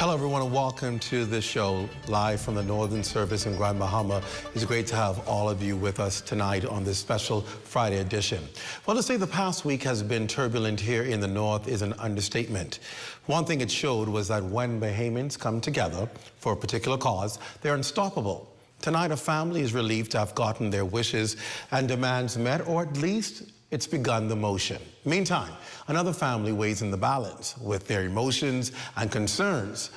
Hello, everyone, and welcome to the show live from the Northern Service in Grand Bahama. It's great to have all of you with us tonight on this special Friday edition. Well, to say the past week has been turbulent here in the North is an understatement. One thing it showed was that when Bahamians come together for a particular cause, they're unstoppable. Tonight, a family is relieved to have gotten their wishes and demands met, or at least it's begun the motion. Meantime, another family weighs in the balance with their emotions and concerns.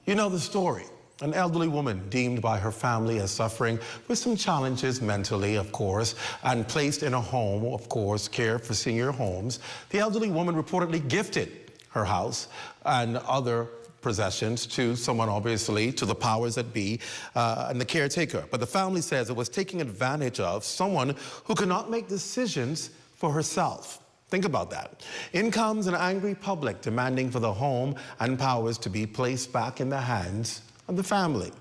You know the story. An elderly woman deemed by her family as suffering with some challenges mentally, of course, and placed in a home, of course, care for senior homes. The elderly woman reportedly gifted her house and other possessions to someone, obviously, to the powers that be, and the caretaker. But the family says it was taking advantage of someone who could not make decisions for herself. Think about that. In comes an angry public demanding for the home and powers to be placed back in the hands of the family.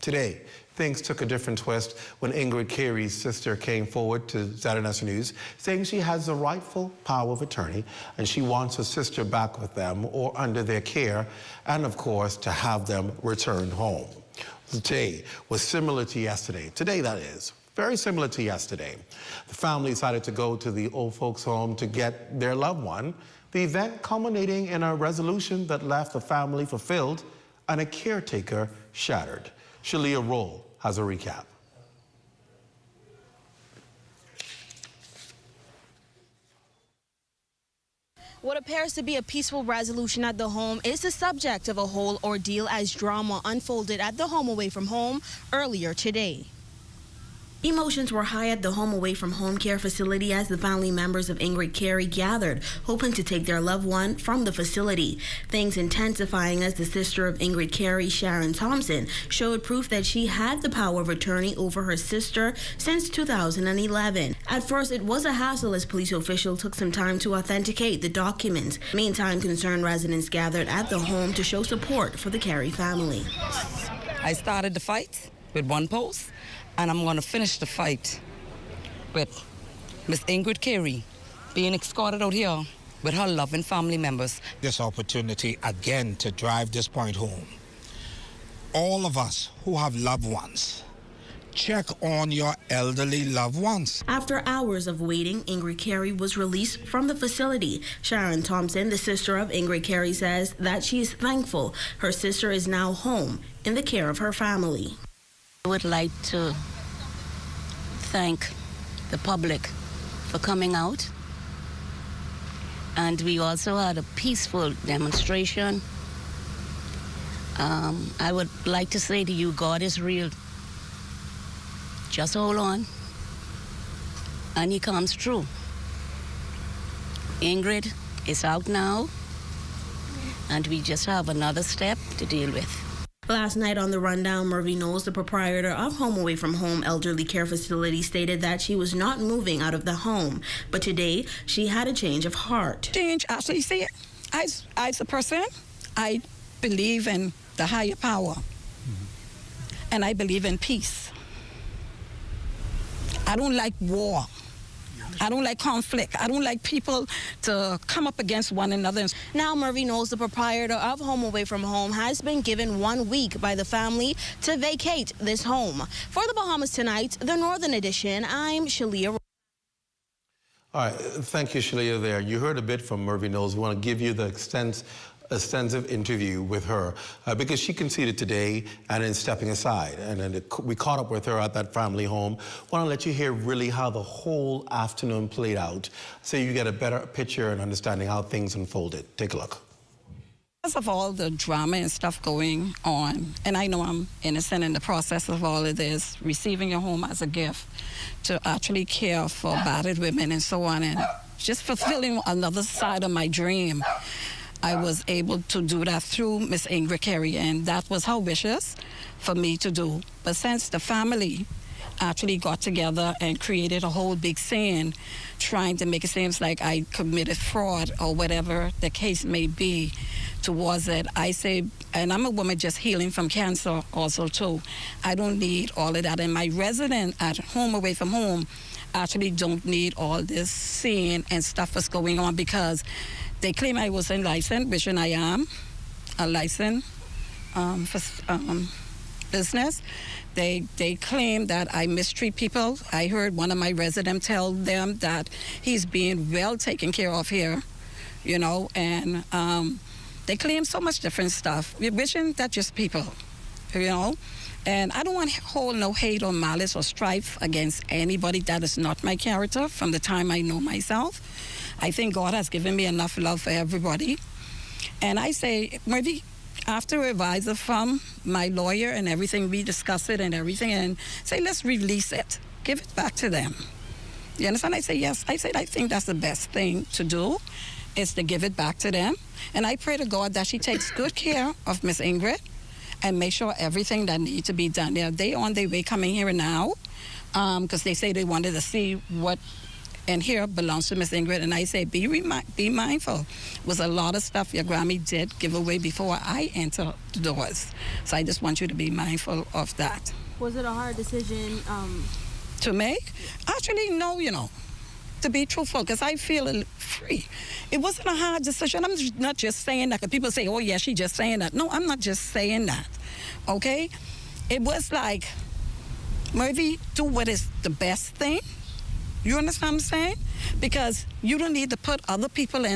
Today, things took a different twist when Ingrid Carey's sister came forward to Saturday News saying she has the rightful power of attorney and she wants her sister back with them or under their care, and of course to have them returned home. Today was similar to yesterday. Today, that is. Very similar to yesterday. The family decided to go to the old folks' home to get their loved one, the event culminating in a resolution that left the family fulfilled and a caretaker shattered. Shalia Roll has a recap. What appears to be a peaceful resolution at the home is the subject of a whole ordeal as drama unfolded at the home away from home earlier today. Emotions were high at the home away from home care facility as the family members of Ingrid Carey gathered, hoping to take their loved one from the facility. Things intensifying as the sister of Ingrid Carey, Sharon Thompson, showed proof that she had the power of attorney over her sister since 2011. At first, it was a hassle as police officials took some time to authenticate the documents. Meantime, concerned residents gathered at the home to show support for the Carey family. I started the fight with one post, and I'm going to finish the fight with Miss Ingrid Carey being escorted out here with her loving family members. This opportunity again to drive this point home. All of us who have loved ones, check on your elderly loved ones. After hours of waiting, Ingrid Carey was released from the facility. Sharon Thompson, the sister of Ingrid Carey, says that she is thankful her sister is now home in the care of her family. I would like to thank the public for coming out, and we also had a peaceful demonstration. I would like to say to you, God is real. Just hold on, and He comes through. Ingrid is out now, and we just have another step to deal with. Last night on the rundown, Murphy Knowles, the proprietor of Home Away from Home Elderly Care Facility, stated that she was not moving out of the home. But today, she had a change of heart. Change, actually, see, as a person, I believe in the higher power. And I believe in peace. I don't like war. I don't like conflict. I don't like people to come up against one another. Now, Murphy Knowles, the proprietor of Home Away from Home, has been given 1 week by the family to vacate this home. For the Bahamas Tonight, the Northern Edition, I'm Shalia. All right, thank you, Shalia, there. You heard a bit from Murphy Knowles. We want to give you the extensive interview with her because she conceded today and is stepping aside. And then we caught up with her at that family home. Want to let you hear really how the whole afternoon played out so you get a better picture and understanding how things unfolded. Take a look. Because of all the drama and stuff going on, and I know I'm innocent in the process of all of this, receiving your home as a gift to actually care for battered women and so on, and just fulfilling another side of my dream. I was able to do that through Miss Ingrid Carey, and that was her wishes for me to do. But since the family actually got together and created a whole big scene, trying to make it seem like I committed fraud or whatever the case may be towards it, I say, and I'm a woman just healing from cancer also too, I don't need all of that. And my resident at Home Away from Home actually don't need all this scene and stuff that's going on because they claim I wasn't licensed, which I am a licensed business. They claim that I mistreat people. I heard one of my residents tell them that he's being well taken care of here, you know, and they claim so much different stuff. We're wishing that just people, you know. And I don't want to hold no hate or malice or strife against anybody. That is not my character from the time I know myself. I think God has given me enough love for everybody. And I say, maybe after advisor from my lawyer and everything, we discuss it and everything and say, let's release it. Give it back to them. You understand? I say, yes. I said, I think that's the best thing to do is to give it back to them. And I pray to God that she takes good care of Miss Ingrid and make sure everything that needs to be done. They on their way coming here now because they say they wanted to see what and here belongs to Miss Ingrid. And I say, be mindful. It was a lot of stuff your Grammy did give away before I enter the doors. So I just want you to be mindful of that. Was it a hard decision? To make? Actually, no, you know, to be truthful, because I feel free. It wasn't a hard decision. I'm not just saying that, because people say, oh, yeah, she's just saying that. No, I'm not just saying that, okay? It was like, maybe do what is the best thing. You understand what I'm saying? Because you don't need to put other people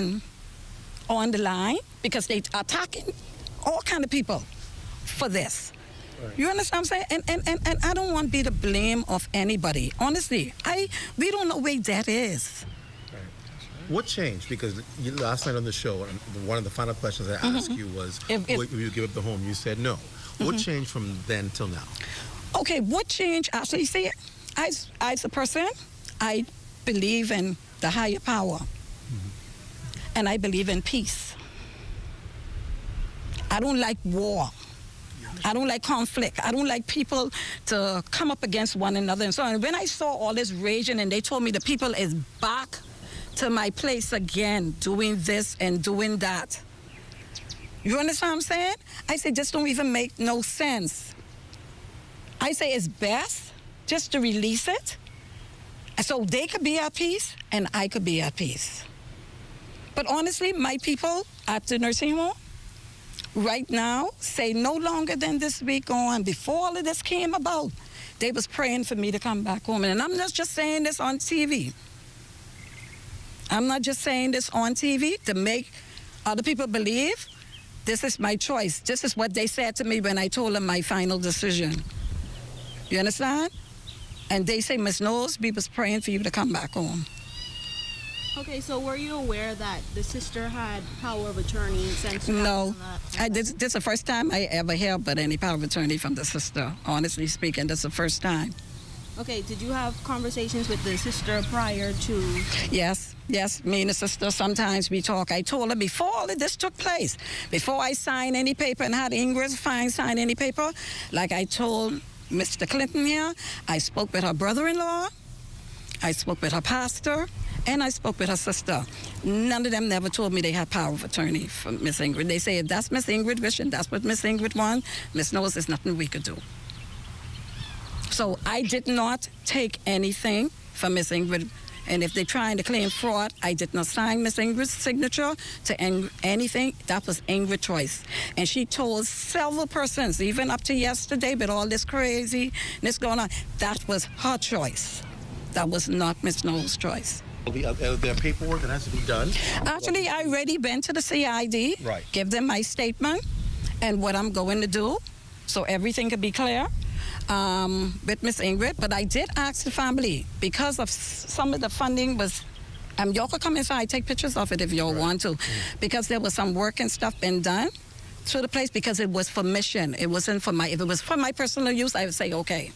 on the line because they are attacking all kind of people for this. Right. You understand what I'm saying? And I don't want to be the blame of anybody. Honestly, we don't know where that is. Right. What changed? Because last night on the show, one of the final questions I asked you was, would you give up the home? You said no. What changed from then till now? Okay, what changed? Actually, see, as a person, I believe in the higher power, and I believe in peace. I don't like war. I don't like conflict. I don't like people to come up against one another and so on. When I saw all this raging and they told me the people is back to my place again, doing this and doing that. You understand what I'm saying? I say, this don't even make no sense. I say it's best just to release it so they could be at peace and I could be at peace. But honestly, my people at the nursing home right now say no longer than this week on, before all of this came about, they was praying for me to come back home. And I'm not just saying this on TV. I'm not just saying this on TV to make other people believe this is my choice. This is what they said to me when I told them my final decision. You understand? And they say, Miss Knowles, we was praying for you to come back home. Okay, so were you aware that the sister had power of attorney since? No, this is the first time I ever hear about any power of attorney from the sister. Honestly speaking, that's the first time. Okay, did you have conversations with the sister prior to? Yes, me and the sister, sometimes we talk. I told her before all of this took place, before I signed any paper and had Ingrid sign any paper, like I told Mr. Clinton here, I spoke with her brother-in-law, I spoke with her pastor, and I spoke with her sister. None of them never told me they had power of attorney for Miss Ingrid. They say if that's Miss Ingrid wish and that's what Miss Ingrid wants, Miss Knowles, there's nothing we could do. So I did not take anything from Miss Ingrid. And if they're trying to claim fraud, I did not sign Miss Ingrid's signature to anything. That was Ingrid's choice. And she told several persons, even up to yesterday, with all this craziness going on, that was her choice. That was not Miss Knowles' choice. There paperwork that has to be done? Actually, I already went to the CID, right. Give them my statement and what I'm going to do so everything could be clear. With Miss Ingrid, but I did ask the family because of some of the funding was, y'all could come inside, take pictures of it if y'all want to, because there was some work and stuff been done to the place because it was for mission. It wasn't for if it was for my personal use, I would say, okay,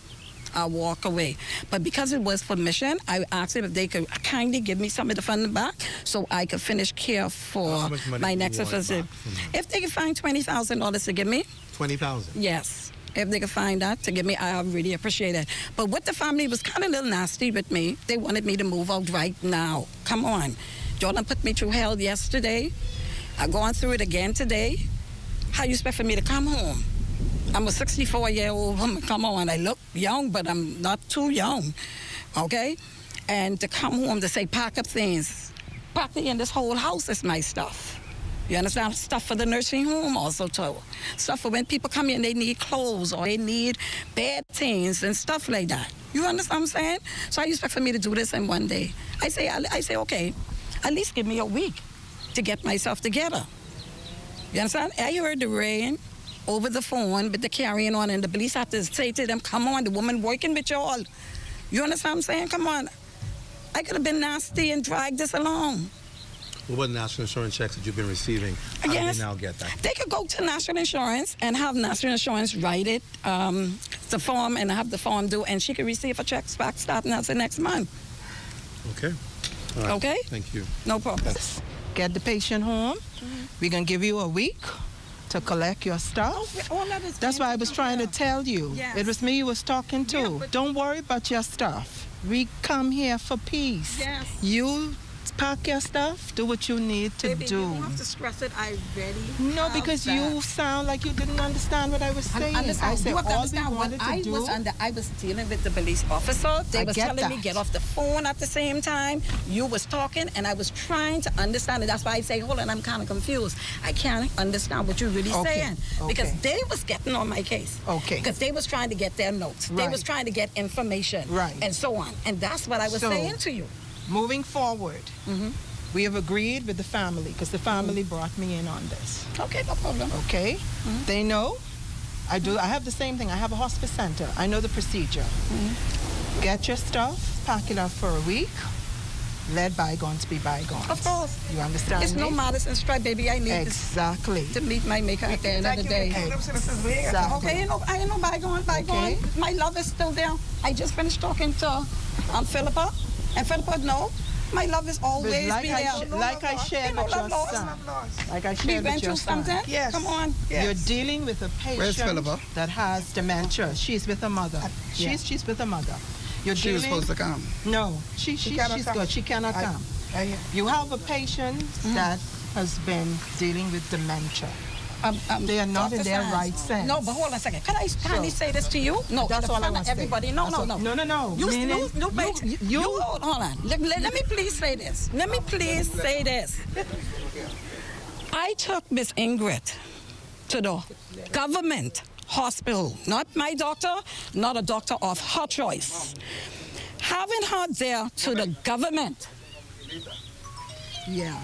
I'll walk away. But because it was for mission, I asked them if they could kindly give me some of the funding back so I could finish care for my next visit. If they could find $20,000 to give me. $20,000? Yes. If they could find that to give me, I really appreciate it. But what the family was kind of a little nasty with me. They wanted me to move out right now. Come on. Jordan put me through hell yesterday. I'm going through it again today. How you expect for me to come home? I'm a 64-year-old woman. Come on. I look young, but I'm not too young. Okay? And to come home to say, pack up things. Practically in this whole house is my stuff. You understand? Stuff for the nursing home also too. Stuff for when people come in, they need clothes or they need bed things and stuff like that. You understand what I'm saying? So you expect for me to do this in one day. I say, okay, at least give me a week to get myself together. You understand? I heard the rain over the phone with the carrying on, and the police have to say to them, come on, the woman working with you all. You understand what I'm saying? Come on. I could have been nasty and dragged this along. What national insurance checks that you've been receiving? How do they now get that? They could go to national insurance and have national insurance write it, the form, and have the form due, and she could receive a check back starting as the next month. Okay. All right. Okay? Thank you. No problem. Get the patient home. We're going to give you a week to collect your stuff. That's why I was trying to tell you. Yes. It was me you was talking to. Yeah, but don't worry about your stuff. We come here for peace. Yes. You pack your stuff, do what you need to Baby, do. you don't have to stress it. I really No, have because that. you sound like you didn't understand what I was saying. I said You have to all we understand what wanted I to do. was under. I was dealing with the police officer. They I was get telling me that. get off the phone at the same time. You was talking, and I was trying to understand it. That's why I say, hold on, I'm kind of confused. I can't understand what you're really saying because they was getting on my case. Okay. Because they was trying to get their notes. They was Right. trying to get information. Right. And so on. And that's what I was So, saying to you. Moving forward, we have agreed with the family because the family brought me in on this. Okay, no problem. Okay? They know. I have the same thing. I have a hospice center. I know the procedure. Get your stuff, pack it up for a week. Let bygones be bygones. Of course. You understand It's me? no modest and stripe, baby. I need Exactly. to meet my maker at the end of the day. Exactly. Okay, I ain't no bygone. Okay. My love is still there. I just finished talking to Philippa, and Philippa, no, my love is But always like be there. like I shared with your son. Like I We shared went with your through son. something. Yes. Come on. You're dealing with a Where's patient Philippa? that has dementia. She's with her mother. She's with her mother. You're She was dealing. supposed to come. No, she's good. She cannot come. You have a patient that has been dealing with dementia. They are not in their right sense. No, but hold on a second. Can I kindly say this to you? No, That's in all I front want of to say. everybody. No. No. You Meaning- hold on. Let me please say this. Let me please say this. I took Miss Ingrid to the government hospital, not my doctor, not a doctor of her choice. Having her there to the government. Yeah,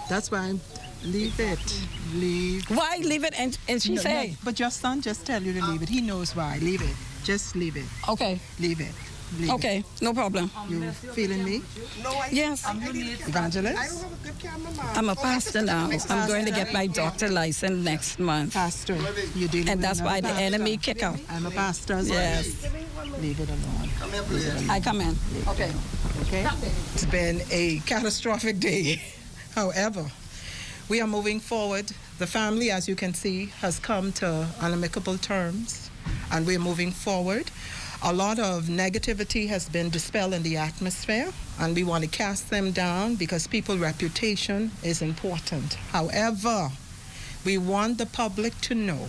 that's why I'm. Leave it. Leave. Why leave it? And she say, But your son just tell you to leave it. He knows why. Leave it. Just leave it. okay, Leave it. Leave okay, no problem. it. You feeling me? Yes. Evangelist? I'm a pastor now. I'm going to get my doctor license next month. Pastor. You're dealing And with that's another why the pastor. enemy kick out. I'm a pastor as well. Yes. Leave it alone. Leave it alone. I come in. Okay. Okay? It's been a catastrophic day. However, we are moving forward. The family, as you can see, has come to amicable terms, and we're moving forward. A lot of negativity has been dispelled in the atmosphere, and we want to cast them down because people's reputation is important. However, we want the public to know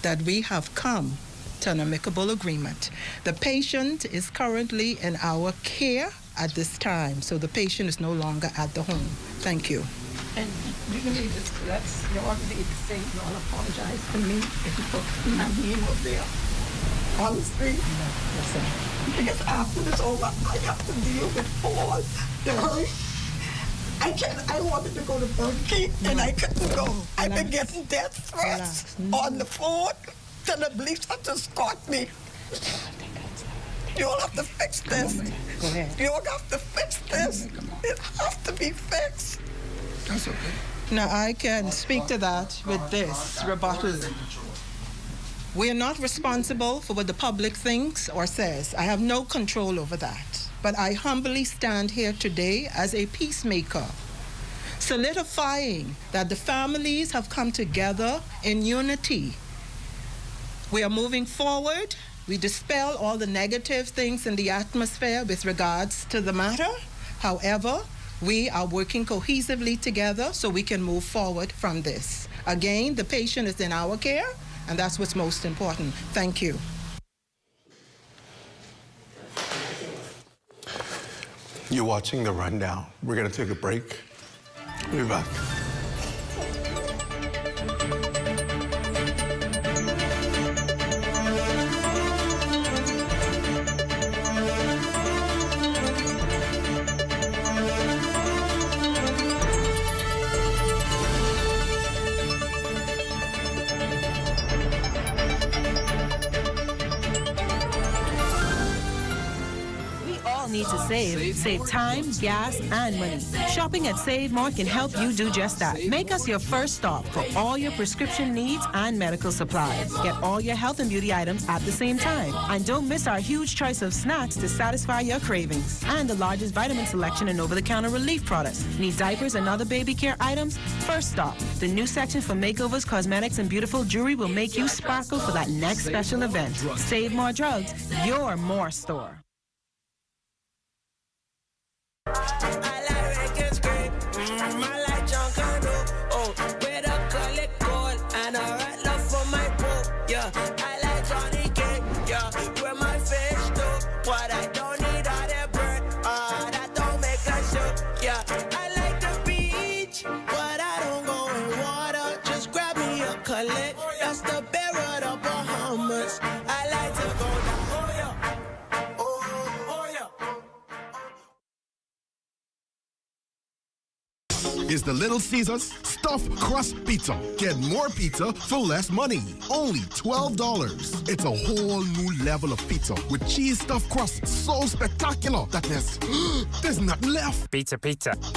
that we have come to an amicable agreement. The patient is currently in our care at this time, so the patient is no longer at the home. Thank you. And you need this. You all need to say you all apologize to me if you put my name up there. Honestly. Listen. Because after this over, I have to deal with all the hurt. I wanted to go to Burger King and I couldn't go. I've been getting death threats on the phone. Till the police have to escort me. You all have to fix this. Go ahead. You all have to fix this. It has to be fixed. That's okay. Now, I can speak to that with this rebuttal. We are not responsible for what the public thinks or says. I have no control over that. But I humbly stand here today as a peacemaker, solidifying that the families have come together in unity. We are moving forward. We dispel all the negative things in the atmosphere with regards to the matter. However, we are working cohesively together so we can move forward from this. Again, the patient is in our care, and that's what's most important. Thank you. You're watching The Rundown. We're going to take a break. We'll be back. need to save. Save time, gas, and money. Shopping at Save More can help you do just that. Make us your first stop for all your prescription needs and medical supplies. Get all your health and beauty items at the same time. And don't miss our huge choice of snacks to satisfy your cravings. And the largest vitamin selection and over-the-counter relief products. Need diapers and other baby care items? First stop. The new section for makeovers, cosmetics, and beautiful jewelry will make you sparkle for that next special event. Save More Drugs, your more store. That's the bearer of Bahamas. I like to go down. Oh yeah. Is the Little Caesars Stuffed Crust Pizza. Get more pizza for less money. Only $12. It's a whole new level of pizza with cheese stuffed crust so spectacular that there's nothing left. Pizza.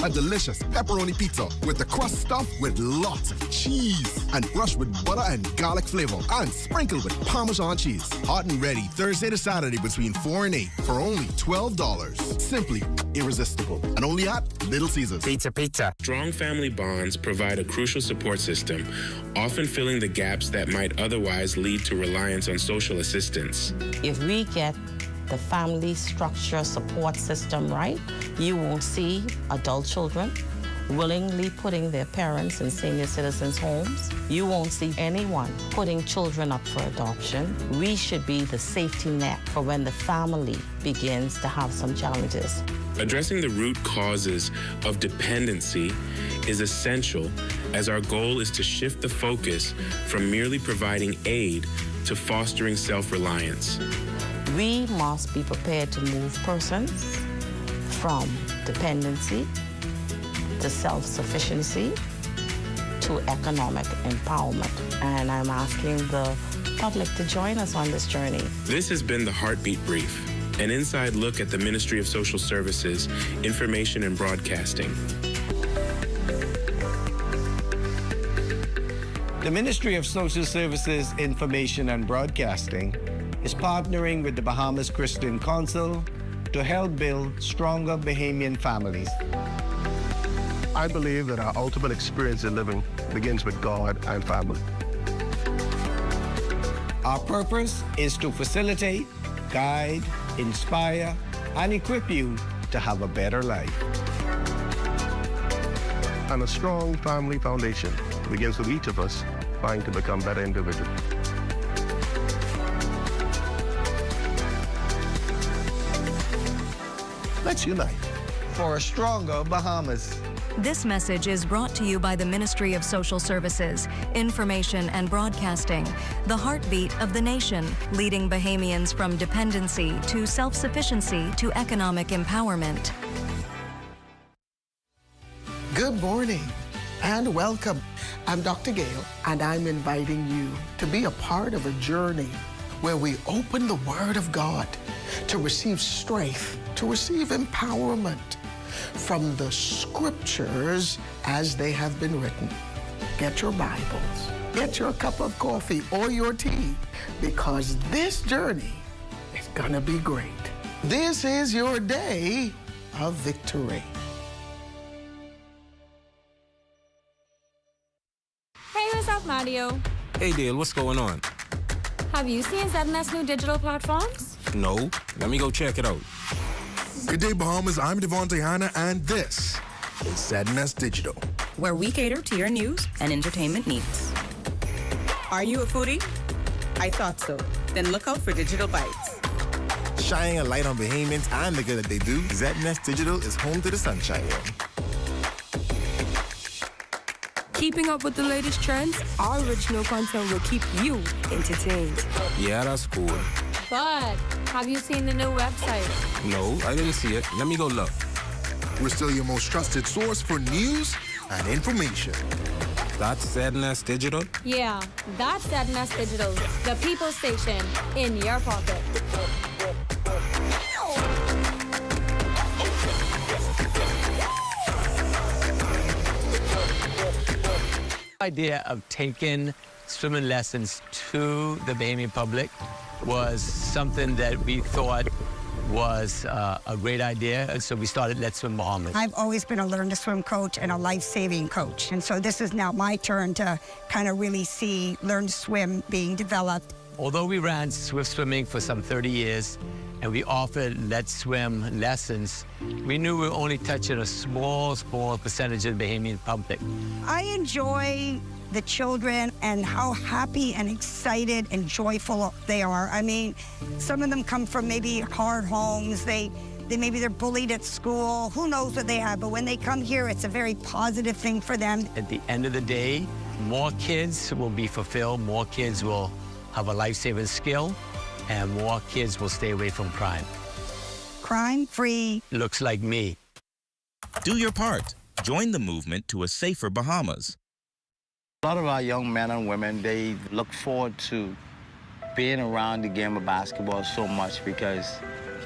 A delicious pepperoni pizza with the crust stuffed with lots of cheese and brushed with butter and garlic flavor and sprinkled with Parmesan cheese. Hot and ready Thursday to Saturday between 4 and 8 for only $12. Simply irresistible. And only at Little Caesars. Pizza. Strong family bonds provide a crucial support system, often filling the gaps that might otherwise lead to reliance on social assistance. If we get the family structure support system right, you won't see adult children willingly putting their parents in senior citizens' homes. You won't see anyone putting children up for adoption. We should be the safety net for when the family begins to have some challenges. Addressing the root causes of dependency is essential, as our goal is to shift the focus from merely providing aid to fostering self-reliance. We must be prepared to move persons from dependency to self-sufficiency to economic empowerment. And I'm asking the public to join us on this journey. This has been the Heartbeat Brief, an inside look at the Ministry of Social Services, Information and Broadcasting. The Ministry of Social Services, Information and Broadcasting is partnering with the Bahamas Christian Council to help build stronger Bahamian families. I believe that our ultimate experience in living begins with God and family. Our purpose is to facilitate, guide, inspire, and equip you to have a better life. And a strong family foundation begins with each of us trying to become better individuals. Let's unite for a stronger Bahamas. This message is brought to you by the Ministry of Social Services, Information and Broadcasting, the heartbeat of the nation, leading Bahamians from dependency to self-sufficiency to economic empowerment. Good morning and welcome. I'm Dr. Gale, and I'm inviting you to be a part of a journey where we open the Word of God to receive strength, to receive empowerment from the Scriptures as they have been written. Get your Bibles, get your cup of coffee or your tea, because this journey is gonna be great. This is your day of victory. Hey, what's up, Mario? Hey, Dale, what's going on? Have you seen ZNS new digital platforms? No. Let me go check it out. Good day, Bahamas. I'm Devontae Hanna, and this is ZNS Digital, where we cater to your news and entertainment needs. Are you a foodie? I thought so. Then look out for Digital Bites. Shining a light on Bahamians and the good that they do, ZNS Digital is home to the Sunshine Room. Keeping up with the latest trends, our original content will keep you entertained. Yeah, that's cool. But have you seen the new website? No, I didn't see it. Let me go look. We're still your most trusted source for news and information. That's ZNS Digital? Yeah, that's ZNS Digital, the people station in your pocket. The idea of taking swimming lessons to the Bahamian public was something that we thought was a great idea, and so we started Let's Swim Bahamas. I've always been a learn to swim coach and a life-saving coach, and so this is now my turn to kind of really see learn to swim being developed. Although we ran swift swimming for some 30 years, and we offered Let's Swim lessons, we knew we were only touching a small percentage of the Bahamian public. I enjoy the children and how happy and excited and joyful they are. I mean, some of them come from maybe hard homes. Maybe they're bullied at school. Who knows what they have? But when they come here, it's a very positive thing for them. At the end of the day, more kids will be fulfilled, more kids will have a life-saving skill, and more kids will stay away from crime. Crime-free. Looks like me. Do your part. Join the movement to a safer Bahamas. A lot of our young men and women, they look forward to being around the game of basketball so much because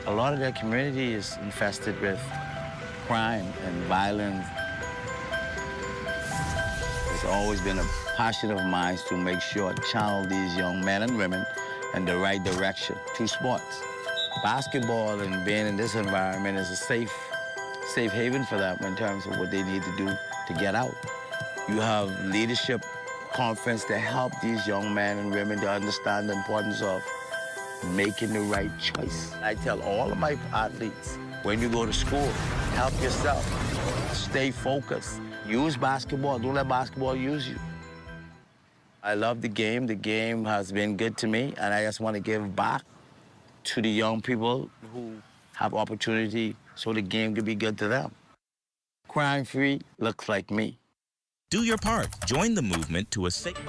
a lot of their community is infested with crime and violence. It's always been a passion of mine to make sure to channel these young men and women in the right direction through sports. Basketball and being in this environment is a safe haven for them in terms of what they need to do to get out. You have leadership conference to help these young men and women to understand the importance of making the right choice. I tell all of my athletes, when you go to school, help yourself. Stay focused. Use basketball. Don't let basketball use you. I love the game. The game has been good to me, and I just want to give back to the young people who have opportunity so the game can be good to them. Crime-free looks like me. Do your part. Join the movement to a safe...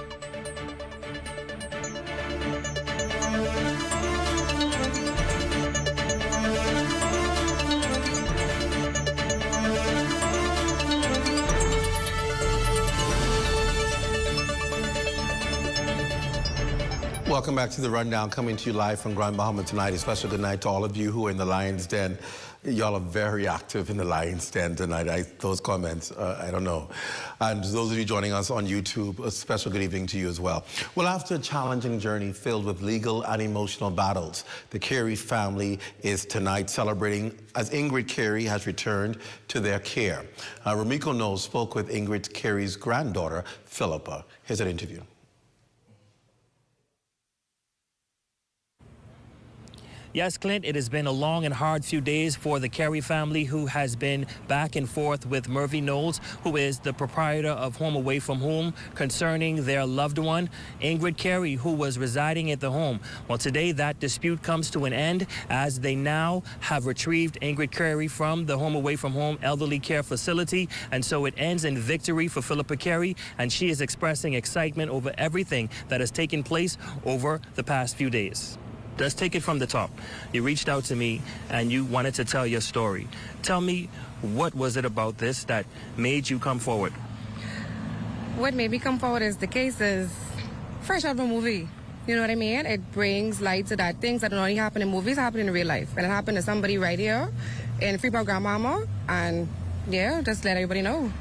Welcome back to The Rundown, coming to you live from Grand Bahama tonight. A special good night to all of you who are in the Lion's Den. Y'all are very active in the Lion's Den tonight. Those comments, I don't know. And those of you joining us on YouTube, a special good evening to you as well. Well, after a challenging journey filled with legal and emotional battles, the Carey family is tonight celebrating as Ingrid Carey has returned to their care. Ramiko Knowles spoke with Ingrid Carey's granddaughter, Philippa. Here's an interview. Yes, Clint, it has been a long and hard few days for the Carey family, who has been back and forth with Murphy Knowles, who is the proprietor of Home Away From Home, concerning their loved one, Ingrid Carey, who was residing at the home. Well, today that dispute comes to an end as they now have retrieved Ingrid Carey from the Home Away From Home elderly care facility, and so it ends in victory for Philippa Carey, and she is expressing excitement over everything that has taken place over the past few days. Let's take it from the top. You reached out to me and you wanted to tell your story. Tell me, what was it about this that made you come forward? What made me come forward is the case is fresh out of a movie. You know what I mean? It brings light to that things that don't only happen in movies happen in real life. And it happened to somebody right here in Freeport Grandmama. And yeah, just let everybody know.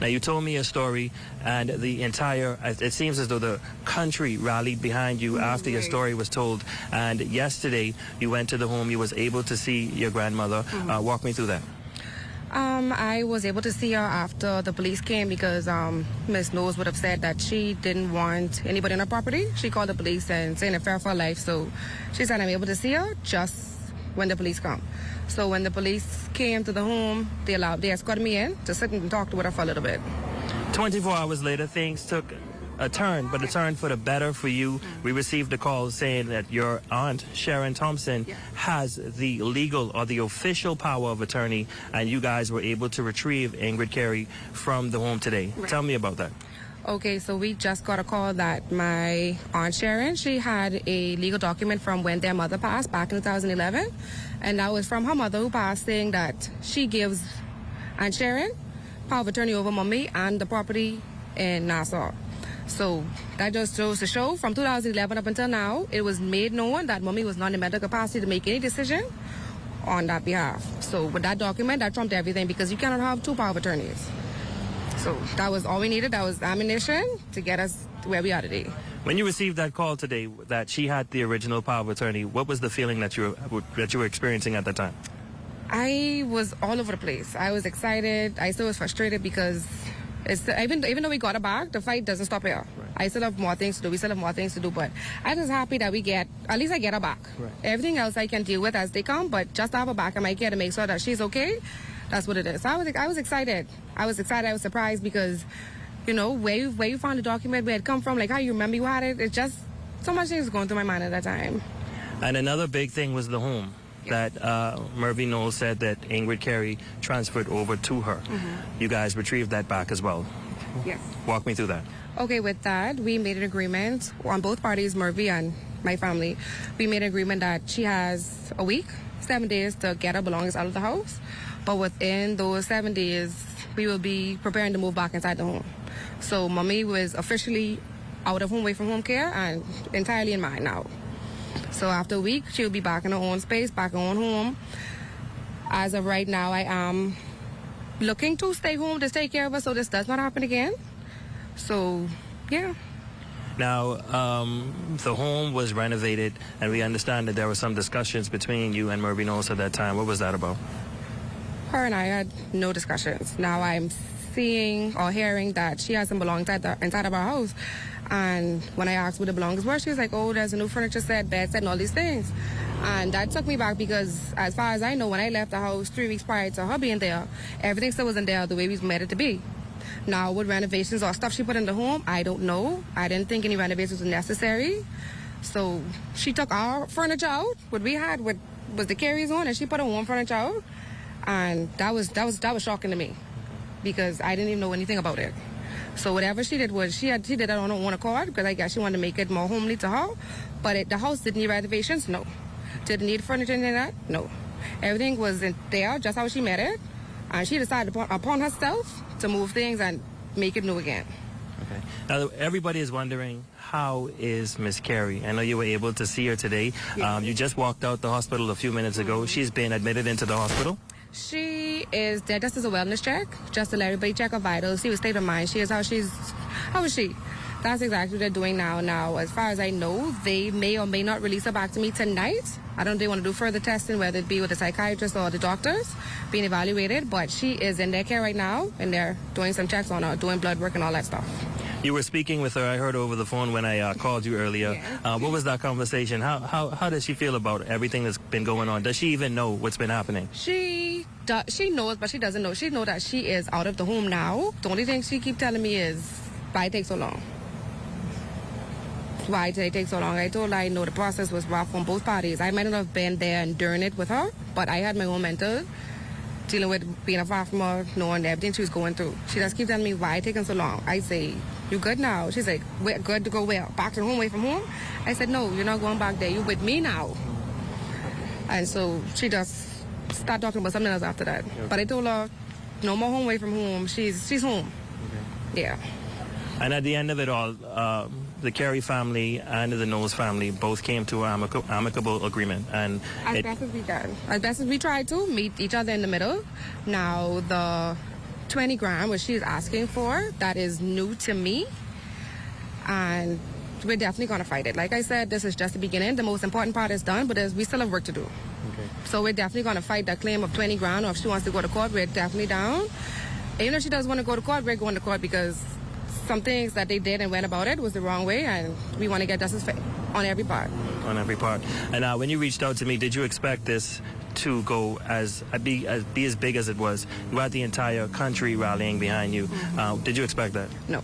Now, you told me a story, and it seems as though the country rallied behind you after your story was told. And yesterday, you went to the home, you was able to see your grandmother. Walk me through that. I was able to see her after the police came because Miss Knowles would have said that she didn't want anybody on her property. She called the police and saying a fear for her life. So she said I'm able to see her just when the police come. So when the police came to the home, they escorted me in to sit and talk to her for a little bit. 24 hours later, things took a turn, but a turn for the better for you. We received a call saying that your aunt, Sharon Thompson, has the legal or the official power of attorney, and you guys were able to retrieve Ingrid Carey from the home today. Right. Tell me about that. Okay, so we just got a call that my Aunt Sharon, she had a legal document from when their mother passed back in 2011. And that was from her mother who passed, saying that she gives Aunt Sharon power of attorney over Mommy and the property in Nassau. So that just goes to show from 2011 up until now, it was made known that Mommy was not in medical capacity to make any decision on that behalf. So with that document, that trumped everything because you cannot have two power of attorneys. So that was all we needed. That was ammunition to get us to where we are today. When you received that call today that she had the original power of attorney, what was the feeling that you were experiencing at the time? I was all over the place. I was excited. I still was frustrated because even though we got her back, the fight doesn't stop here. Right. I still have more things to do. We still have more things to do. But I'm just happy that at least I get her back. Right. Everything else I can deal with as they come, but just to have her back, I might get to make sure that she's okay. That's what it is. So I was excited. I was surprised because, you know, where you found the document, where it come from, like how you remember you had it. It's just so much things going through my mind at that time. And another big thing was the home that Murphy Knowles said that Ingrid Carey transferred over to her. Mm-hmm. You guys retrieved that back as well. Yes. Walk me through that. Okay, with that, we made an agreement on both parties, Murphy and my family. We made an agreement that she has a week, 7 days to get her belongings out of the house. But within those 7 days, we will be preparing to move back inside the home. So Mommy was officially out of home, away from home care, and entirely in mine now. So after a week, she'll be back in her own space, back in her own home. As of right now, I am looking to stay home to take care of her so this does not happen again. So, yeah. Now, the home was renovated, and we understand that there were some discussions between you and Murphy Knowles at that time. What was that about? Her and I had no discussions. Now I'm seeing or hearing that she has some belongings inside of our house. And when I asked where the belongings were, she was like, oh, there's a new furniture set, bed set, and all these things. And that took me back because as far as I know, when I left the house 3 weeks prior to her being there, everything still wasn't there the way we made it to be. Now, with renovations or stuff she put in the home, I don't know. I didn't think any renovations were necessary. So she took our furniture out, what we had was the Carey's on, and she put her own furniture out. And that was shocking to me because I didn't even know anything about it. So whatever she did was she did it on her own accord because I guess she wanted to make it more homely to her. But the house didn't need renovations, no. Did it need furniture in that? No. Everything was in there just how she made it. And she decided upon herself to move things and make it new again. Okay. Now, everybody is wondering, how is Miss Carey? I know you were able to see her today. Yes. You just walked out the hospital a few minutes ago. She's been admitted into the hospital. She is there just as a wellness check, just to let everybody check her vitals, see what state of mind she is, how is she? That's exactly what they're doing now. Now, as far as I know, they may or may not release her back to me tonight. I don't know if they want to do further testing, whether it be with the psychiatrist or the doctors, being evaluated, but she is in their care right now, and they're doing some checks on her, doing blood work and all that stuff. You were speaking with her, I heard over the phone when I called you earlier. Yeah. What was that conversation? How does she feel about everything that's been going on? Does she even know what's been happening? She knows, but she doesn't know. She knows that she is out of the home now. The only thing she keeps telling me is, why it take so long? Why did it take so long? I told her I know the process was rough on both parties. I might not have been there and during it with her, but I had my own mental, dealing with being afar from her, knowing everything she was going through. She just keeps telling me, why it taking so long? I say, you good now? She's like, we're good to go where? Back to home, away from home? I said, no, you're not going back there. You're with me now. And so she just started talking about something else after that. Okay. But I told her, no more home, away from home. She's home. Okay. Yeah. And at the end of it all, the Carey family and the Knowles family both came to an amicable agreement. And as best as we can. As best as we tried to meet each other in the middle. Now, the 20 grand, which she's asking for, that is new to me. And we're definitely going to fight it. Like I said, this is just the beginning. The most important part is done, but we still have work to do. Okay. So we're definitely going to fight that claim of 20 grand, or if she wants to go to court, we're definitely down. Even if she doesn't want to go to court, we're going to court because some things that they did and went about it was the wrong way, and we want to get justice on every part. On every part. And when you reached out to me, did you expect this to go be as big as it was? You had the entire country rallying behind you. Mm-hmm. Did you expect that? No.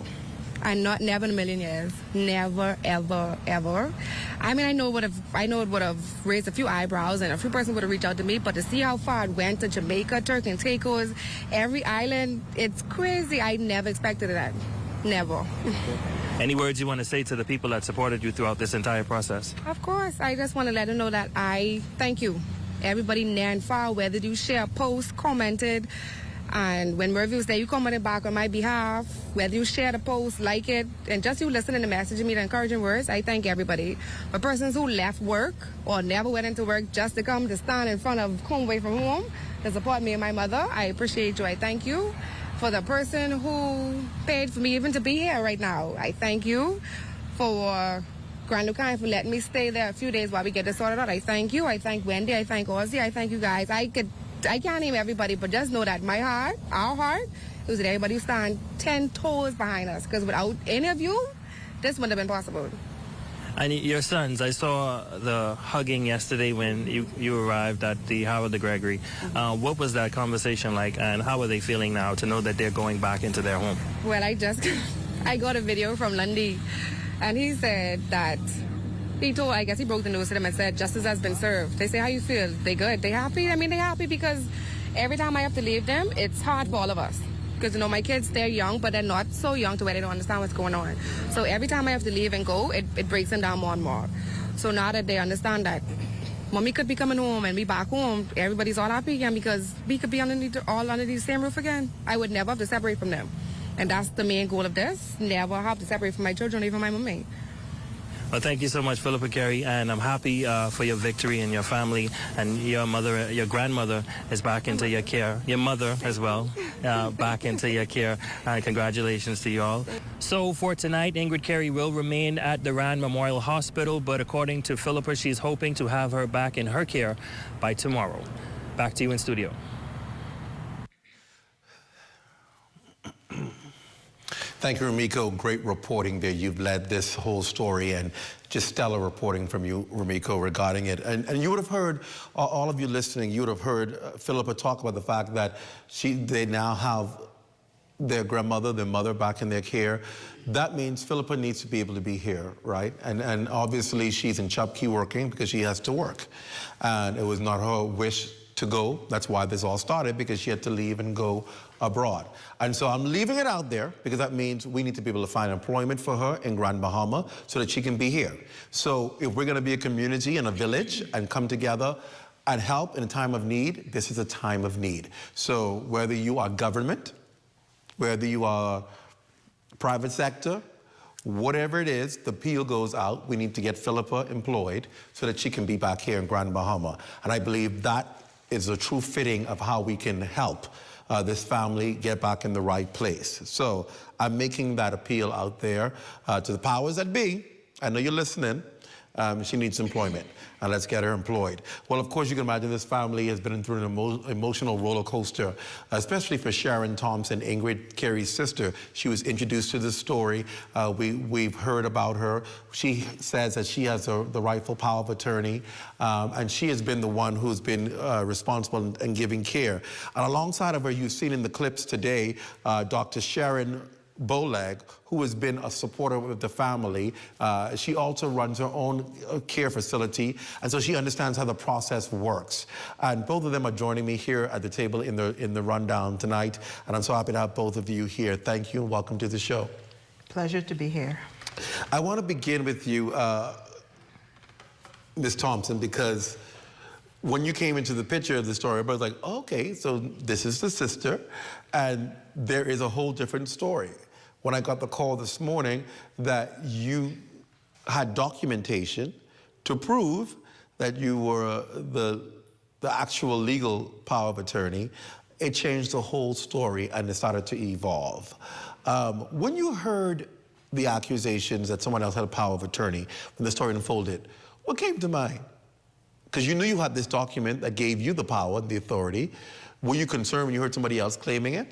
Never in a million years. Never, ever, ever. I mean, I know it would have raised a few eyebrows and a few persons would have reached out to me, but to see how far it went to Jamaica, Turks and Caicos, every island, it's crazy. I never expected that. Never. Any words you want to say to the people that supported you throughout this entire process? Of course. I just want to let them know that I thank you. Everybody near and far, whether you share a post, commented, and when Murphy was there, you commented back on my behalf, whether you share the post, like it, and just you listening and messaging me the encouraging words, I thank everybody. For persons who left work or never went into work just to come to stand in front of home, away from home, to support me and my mother, I appreciate you. I thank you. for the person who paid for me even to be here right now. I thank you for Grand Lucan for letting me stay there a few days while we get this sorted out. I thank you. I thank Wendy. I thank Ozzy. I thank you guys. I can't name everybody, but just know that my heart, our heart, is with everybody who stand 10 toes behind us. Because without any of you, this wouldn't have been possible. And your sons, I saw the hugging yesterday when you arrived at the Howard de Gregory. What was that conversation like, and how are they feeling now to know that they're going back into their home? Well, I got a video from Lundy, and he said that I guess he broke the news to them and said, justice has been served. They say, how you feel? They good? They happy? I mean, they happy because every time I have to leave them, it's hard for all of us. Because, you know, my kids, they're young, but they're not so young to where they don't understand what's going on. So every time I have to leave and go, it breaks them down more and more. So now that they understand that Mommy could be coming home and be back home, everybody's all happy again because we could be all under the same roof again. I would never have to separate from them. And that's the main goal of this, never have to separate from my children, even my mommy. Well, thank you so much, Philippa Carey, and I'm happy for your victory and your family, and your mother, your grandmother is back into your care, your mother as well, back into your care, and congratulations to you all. So for tonight, Ingrid Carey will remain at the Rand Memorial Hospital, but according to Philippa, she's hoping to have her back in her care by tomorrow. Back to you in studio. Thank you, Rumiko. Great reporting there. You've led this whole story, and just stellar reporting from you, Rumiko, regarding it. And you would have heard, all of you listening, you would have heard Philippa talk about the fact that they now have their grandmother, their mother back in their care. That means Philippa needs to be able to be here, right? And obviously she's in Chupkey working because she has to work. And it was not her wish to go. That's why this all started, because she had to leave and go abroad. And so I'm leaving it out there because that means we need to be able to find employment for her in Grand Bahama so that she can be here. So if we're going to be a community and a village and come together and help in a time of need, this is a time of need. So whether you are government, whether you are private sector, whatever it is, the appeal goes out. We need to get Philippa employed so that she can be back here in Grand Bahama. And I believe that is a true fitting of how we can help this family get back in the right place. So I'm making that appeal out there to the powers that be. I know you're listening. She needs employment, and let's get her employed. Well, of course, you can imagine this family has been through an emotional roller coaster, especially for Sharon Thompson, Ingrid Carey's sister. She was introduced to this story. We've heard about her. She says that she has the rightful power of attorney, and she has been the one who's been responsible and giving care. And alongside of her, you've seen in the clips today, Dr. Sharon Boleg, who has been a supporter of the family. She also runs her own care facility, and so she understands how the process works. And both of them are joining me here at the table in the rundown tonight, and I'm so happy to have both of you here. Thank you and welcome to the show. Pleasure to be here. I want to begin with you, Ms. Thompson, because when you came into the picture of the story, I was like, okay, so this is the sister, and there is a whole different story. When I got the call this morning that you had documentation to prove that you were the actual legal power of attorney, it changed the whole story and it started to evolve. When you heard the accusations that someone else had a power of attorney, when the story unfolded, what came to mind? Because you knew you had this document that gave you the power and the authority. Were you concerned when you heard somebody else claiming it?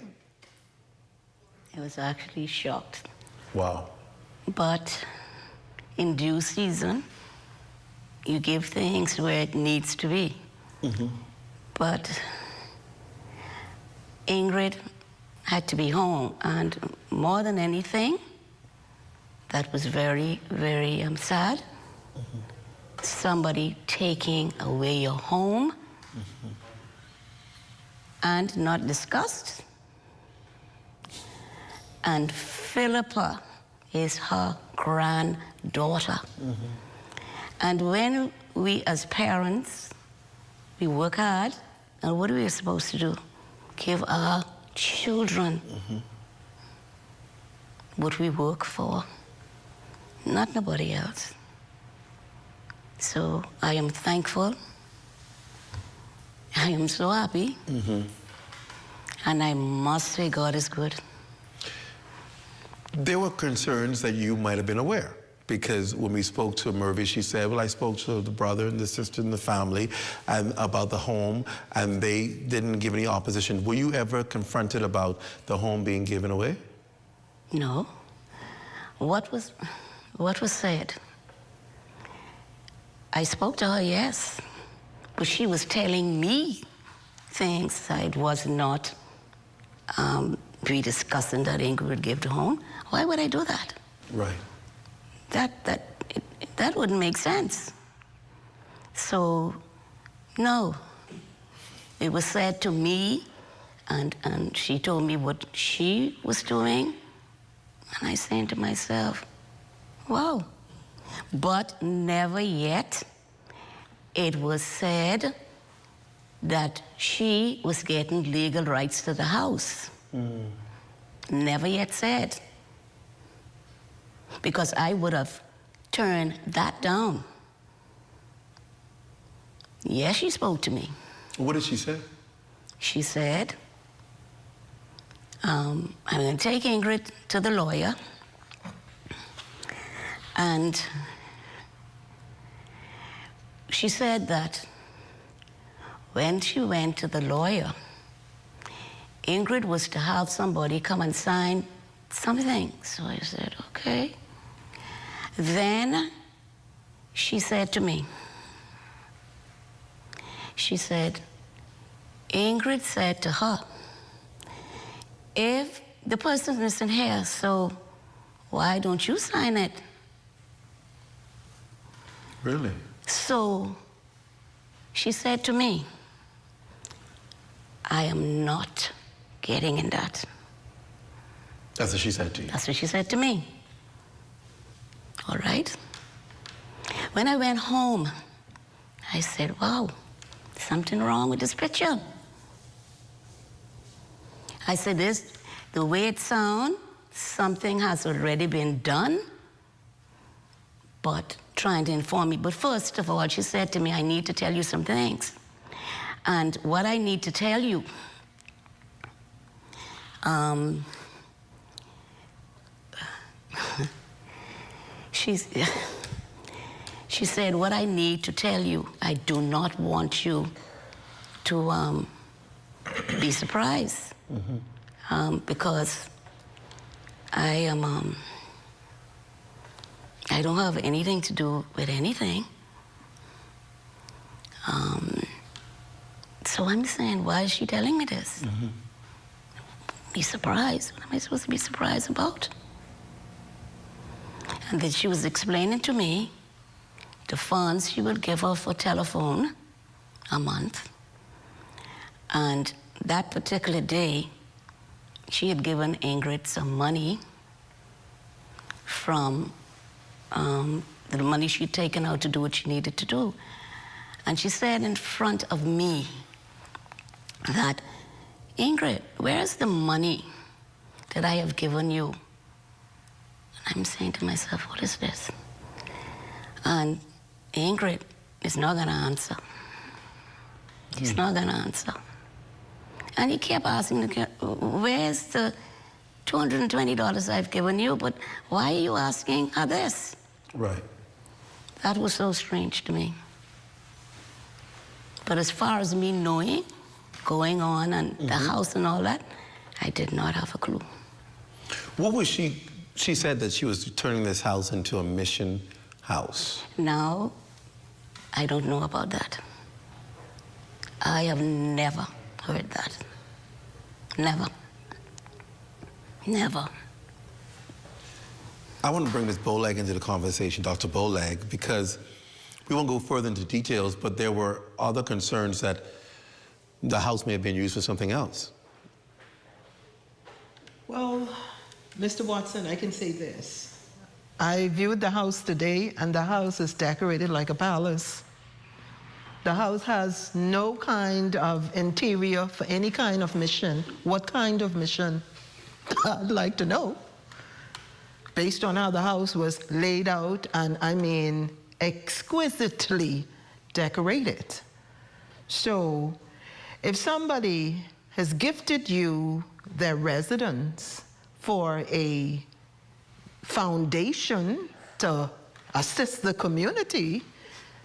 I was actually shocked. Wow. But in due season, you give things where it needs to be. Mm-hmm. But Ingrid had to be home, and more than anything, that was very, very sad. Mm-hmm. Somebody taking away your home, mm-hmm. and not discussed. And Philippa is her granddaughter. Mm-hmm. And when we as parents, we work hard, and what are we supposed to do? Give our children mm-hmm. what we work for, not nobody else. So I am thankful. I am so happy. Mm-hmm. And I must say God is good. There were concerns that you might have been aware, because when we spoke to Murphy, she said, well, I spoke to the brother and the sister and the family and about the home, and they didn't give any opposition. Were you ever confronted about the home being given away? No. What was said? I spoke to her, yes, but she was telling me things I was not be discussing that Ingrid would give the home. Why would I do that? Right. That wouldn't make sense. So, no. It was said to me, and she told me what she was doing, and I said to myself, wow. But never yet it was said that she was getting legal rights to the house. Never yet said. Because I would have turned that down. Yes, she spoke to me. What did she say? She said, I'm going to take Ingrid to the lawyer, and she said that when she went to the lawyer, Ingrid was to have somebody come and sign something. So I said, okay. Then she said to me, she said, Ingrid said to her, if the person isn't here, so why don't you sign it? Really? So she said to me, I am not getting in that. That's what she said to you? That's what she said to me. All right. When I went home, I said, wow, something wrong with this picture. I said, the way it sounds, something has already been done, but trying to inform me. But first of all, she said to me, I need to tell you some things. And what I need to tell you, she said, what I need to tell you, I do not want you to be surprised. Because I don't have anything to do with anything. So I'm saying, why is she telling me this? Be surprised. What am I supposed to be surprised about? And then she was explaining to me the funds she would give her for telephone a month. And that particular day, she had given Ingrid some money from the money she'd taken out to do what she needed to do. And she said in front of me that, Ingrid, where's the money that I have given you? And I'm saying to myself, what is this? And Ingrid is not going to answer. She's not going to answer. And he kept asking, where's the $220 I've given you, but why are you asking her this? Right. That was so strange to me. But as far as me knowing, going on and the house and all that, I did not have a clue. What was she said that she was turning this house into a mission house. Now, I don't know about that. I have never heard that. Never. Never. I want to bring Ms. Bolag into the conversation, Dr. Bolag, because we won't go further into details, but there were other concerns that the house may have been used for something else. Well, Mr. Watson, I can say this. I viewed the house today, and the house is decorated like a palace. The house has no kind of interior for any kind of mission. What kind of mission? I'd like to know. Based on how the house was laid out, and I mean exquisitely decorated. So if somebody has gifted you their residence for a foundation to assist the community,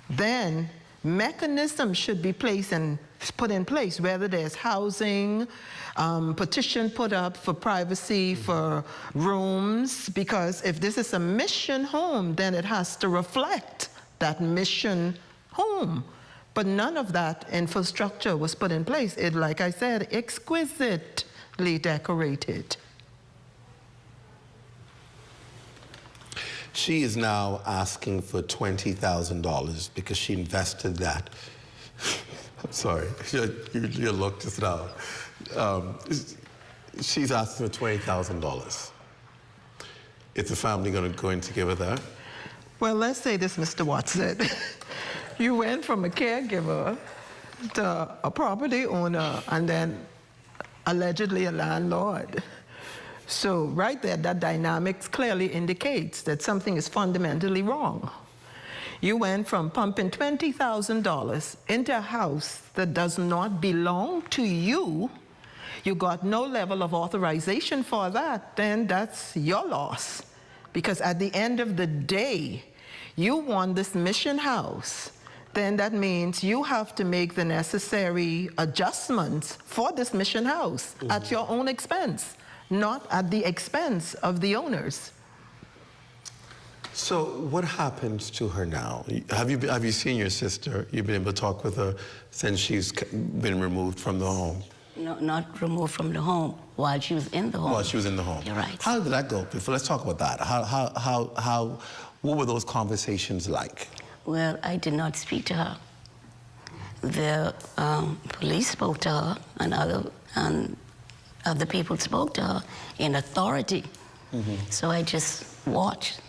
then mechanisms should be put in place, whether there's housing, petition put up for privacy, for rooms, because if this is a mission home, then it has to reflect that mission home. But none of that infrastructure was put in place. It, like I said, exquisitely decorated. She is now asking for $20,000 because she invested that. I'm sorry, your look just now. She's asking for $20,000. Is the family going to give her that? Well, let's say this, Mr. Watson. You went from a caregiver to a property owner and then allegedly a landlord. So right there, that dynamics clearly indicates that something is fundamentally wrong. You went from pumping $20,000 into a house that does not belong to you. You got no level of authorization for that, then that's your loss. Because at the end of the day, you want this mission house, then that means you have to make the necessary adjustments for this mission house at your own expense, not at the expense of the owners. So what happens to her now? Have you seen your sister? You've been able to talk with her since she's been removed from the home? No, not removed from the home, while she was in the home. While she was in the home. You're right. How did that go? Let's talk about that. What were those conversations like? Well, I did not speak to her. The police spoke to her, and other people spoke to her in authority. Mm-hmm. So I just watched,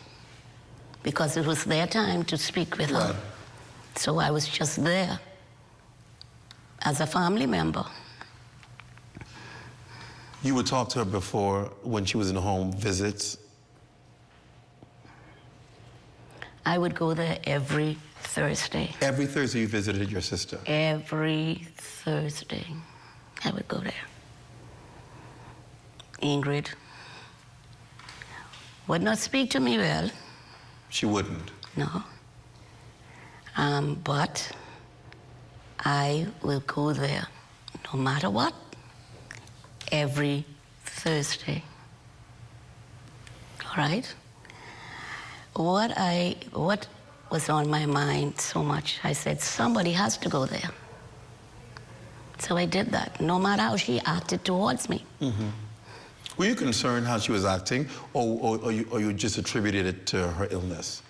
because it was their time to speak with her. So I was just there as a family member. You would talk to her before, when she was in home visits? I would go there every Thursday. Every Thursday you visited your sister? Every Thursday I would go there. Ingrid would not speak to me well. She wouldn't? No. But I will go there no matter what, every Thursday. All right? What was on my mind so much, I said, somebody has to go there. So I did that, no matter how she acted towards me. Mm-hmm. Were you concerned how she was acting, or you just attributed it to her illness?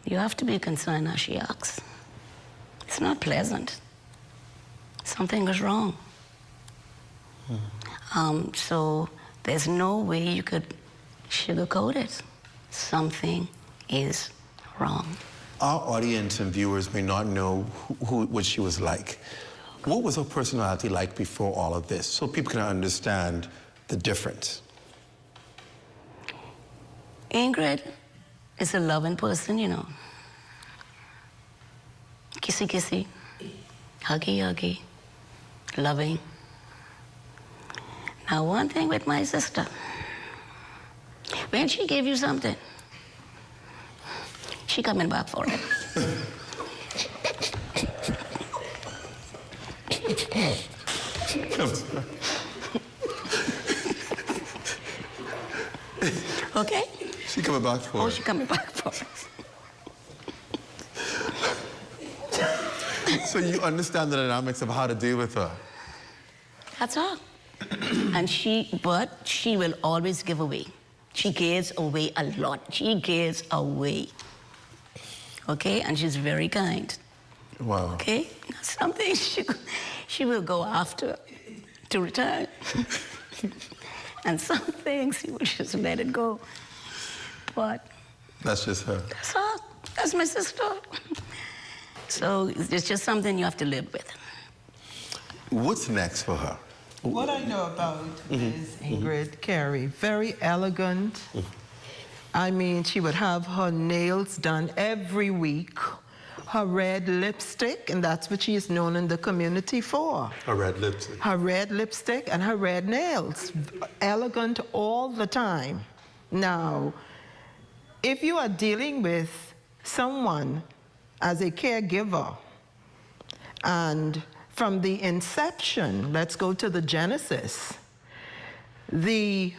You have to be concerned how she acts. It's not pleasant. Something is wrong. Mm-hmm. So there's no way you could sugarcoat it. Something is wrong. Our audience and viewers may not know what she was like. What was her personality like before all of this, so people can understand the difference? Ingrid is a loving person, you know. Kissy, kissy, huggy, huggy, loving. Now, one thing with my sister, when she gave you something, she coming back for it. Okay? She coming back for it. Oh, she coming back for it. So you understand the dynamics of how to deal with her? That's all. But she will always give away. She gives away a lot. She gives away. Okay? And she's very kind. Wow. Okay? Something she will go after to return. And some things she will just let it go. But that's just her. That's all. That's my sister. So it's just something you have to live with. What's next for her? What I know about is Ingrid Carey, very elegant. I mean, she would have her nails done every week, her red lipstick, and that's what she is known in the community for. Her red lipstick. Her red lipstick and her red nails. Elegant all the time. Now, if you are dealing with someone as a caregiver, and from the inception, let's go to the genesis, the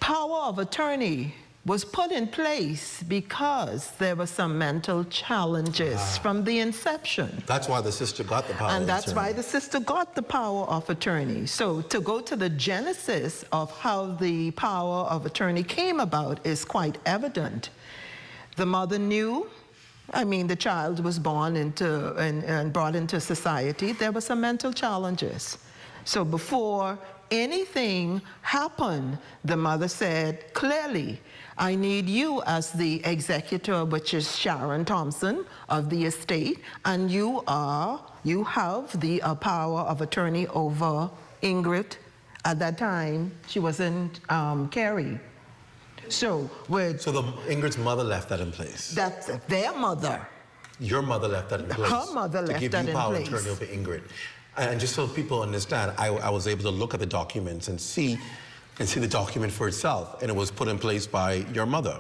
power of attorney was put in place because there were some mental challenges from the inception. That's why the sister got the power of attorney. And that's why the sister got the power of attorney. So to go to the genesis of how the power of attorney came about is quite evident. The mother knew, I mean, the child was born into and brought into society. There were some mental challenges. So before anything happened, the mother said clearly, I need you as the executor, which is Sharon Thompson of the estate, and you have the power of attorney over Ingrid. At that time, she was in Carey. So Ingrid's mother left that in place. That's their mother. Your mother left that in place. Her mother left that in place. To give you power of attorney over Ingrid. And just so people understand, I was able to look at the documents and see the document for itself, and it was put in place by your mother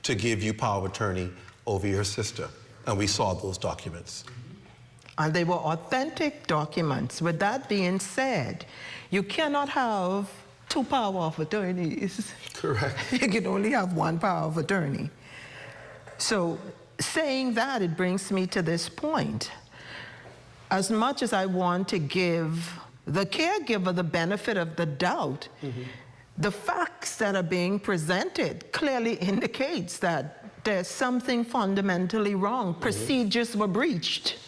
to give you power of attorney over your sister, and we saw those documents. And they were authentic documents. With that being said, you cannot have two power of attorneys. Correct. You can only have one power of attorney. So saying that, it brings me to this point. As much as I want to give the caregiver the benefit of the doubt, the facts that are being presented clearly indicates that there's something fundamentally wrong. Procedures were breached.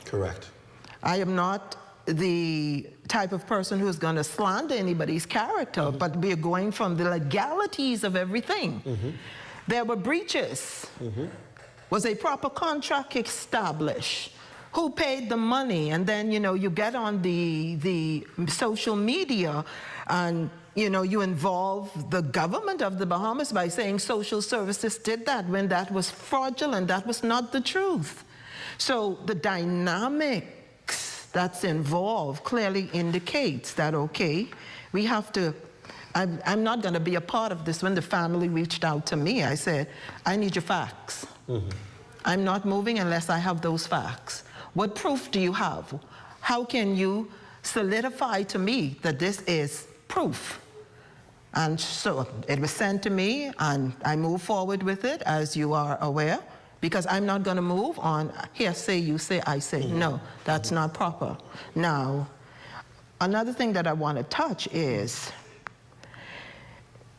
Correct. I am not the type of person who's going to slander anybody's character, but we're going from the legalities of everything. There were breaches. Was a proper contract established? Who paid the money? And then, you get on the social media and, you involve the government of the Bahamas by saying social services did that when that was fraudulent. That was not the truth. So the dynamics that's involved clearly indicates that, okay, we have to, I'm not going to be a part of this. When the family reached out to me, I said, I need your facts. I'm not moving unless I have those facts. What proof do you have? How can you solidify to me that this is proof? And so it was sent to me, and I moved forward with it, as you are aware, because I'm not going to move on, here, say, you say, I say. No, that's not proper. Now, another thing that I want to touch is,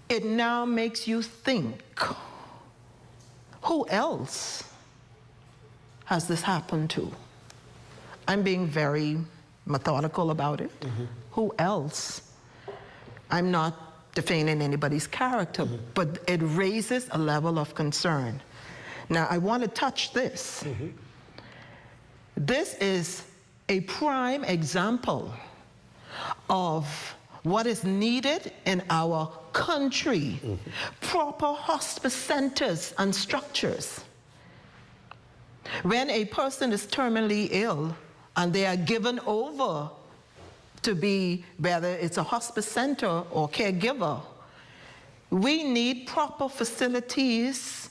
it now makes you think, who else has this happened to? I'm being very methodical about it. Who else? I'm not defaming anybody's character, but it raises a level of concern. Now, I want to touch this. This is a prime example of what is needed in our country. Proper hospice centers and structures. When a person is terminally ill and they are given over to be, whether it's a hospice center or caregiver, we need proper facilities.